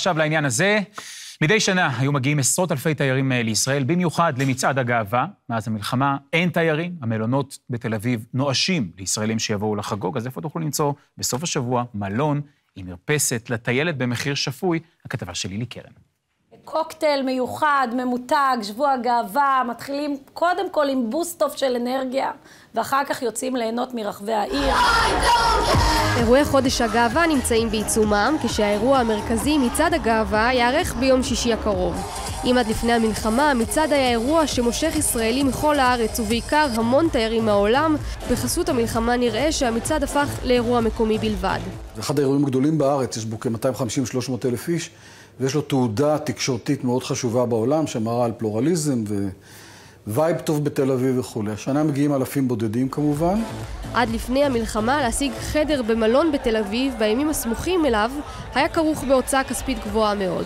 ועכשיו לעניין הזה. מדי שנה היו מגיעים עשרות אלפי תיירים לישראל, במיוחד למצעד הגאווה. מאז המלחמה אין תיירים, המלונות בתל אביב נואשים לישראלים שיבואו לחגוג, אז איפה תוכלו למצוא בסוף השבוע מלון עם מרפסת לטיילת במחיר שפוי? הכתבה של לילי קרן. קוקטייל מיוחד, ממותג, שבוע הגאווה, מתחילים קודם כל עם בוסט-אוף של אנרגיה, ואחר כך יוצאים ליהנות מרחבי העיר. אירועי חודש הגאווה נמצאים בעיצומם, כשהאירוע המרכזי מצעד הגאווה יארך ביום שישי הקרוב. אם עד לפני המלחמה, מצעד היה אירוע שמושך ישראלים מכל הארץ, ובעיקר המון תיירים מהעולם. בחסות המלחמה נראה שהמצעד הפך לאירוע מקומי בלבד. זה אחד האירועים הגדולים בארץ, יש בו כ-250-300 אלף איש, ויש לו תעודה תקשורתית מאוד חשובה בעולם, שמראה על פלורליזם ווייב טוב בתל אביב וכו'. השנה מגיעים אלפים בודדים כמובן. עד לפני המלחמה להשיג חדר במלון בתל אביב בימים הסמוכים אליו היה כרוך בהוצאה כספית גבוהה מאוד.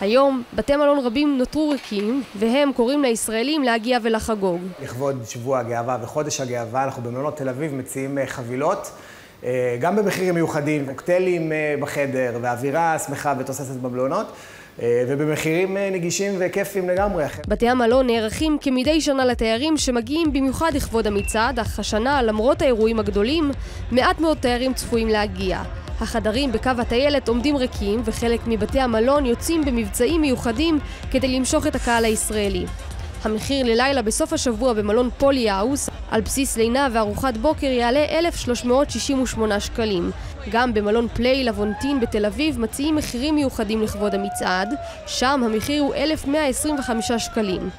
היום בתי מלון רבים נותרו ריקים, והם קוראים לישראלים להגיע ולחגוג. לכבוד שבוע הגאווה וחודש הגאווה אנחנו במלונות תל אביב מציעים חבילות, גם במחירים מיוחדים, קוקטיילים בחדר ואווירה שמחה ותוססת במלונות, ובמחירים נגישים וכיפים לגמרי. בתי המלון נערכים כמדי שנה לתיירים שמגיעים במיוחד לכבוד המצעד, אך השנה, למרות האירועים הגדולים, מעט מאוד תיירים צפויים להגיע. החדרים בקו הטיילת עומדים ריקים, וחלק מבתי המלון יוצאים במבצעים מיוחדים כדי למשוך את הקהל הישראלי. המחיר ללילה בסוף השבוע במלון פולי האוס על בסיס לינה וארוחת בוקר יעלה 1,368 שקלים. גם במלון פליי לבונטין בתל אביב מציעים מחירים מיוחדים לכבוד המצעד, שם המחיר הוא 1,125 שקלים.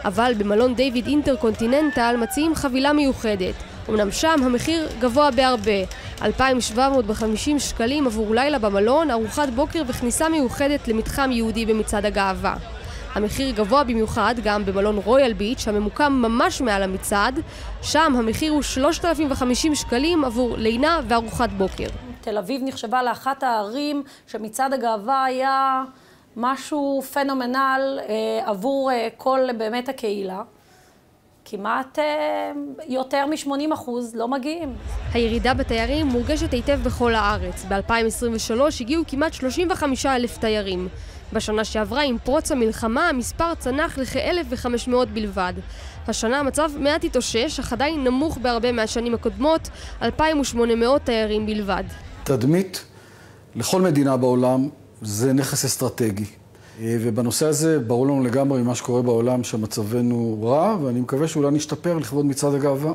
אבל במלון דיוויד אינטרקונטיננטל מציעים חבילה מיוחדת. אמנם שם המחיר גבוה בהרבה, 2,750 שקלים עבור לילה במלון, ארוחת בוקר וכניסה מיוחדת למתחם יהודי במצעד הגאווה. המחיר גבוה במיוחד גם במלון רויאל ביץ' הממוקם ממש מעל המצעד, שם המחיר הוא 3,050 שקלים עבור לינה וארוחת בוקר. תל אביב נחשבה לאחת הערים שמצעד הגאווה היה משהו פנומנל עבור כל באמת הקהילה. כמעט יותר מ-80% לא מגיעים. הירידה בתיירים מורגשת היטב בכל הארץ. ב-2023 הגיעו כמעט 35,000 תיירים. בשנה שעברה עם פרוץ המלחמה המספר צנח לכ-1,500 בלבד. השנה המצב מעט התאושש, אך עדיין נמוך בהרבה מהשנים הקודמות, 2,800 תיירים בלבד. תדמית לכל מדינה בעולם זה נכס אסטרטגי. ובנושא הזה ברור לנו לגמרי ממה שקורה בעולם שמצבנו רע, ואני מקווה שאולי נשתפר לכבוד מצעד הגאווה.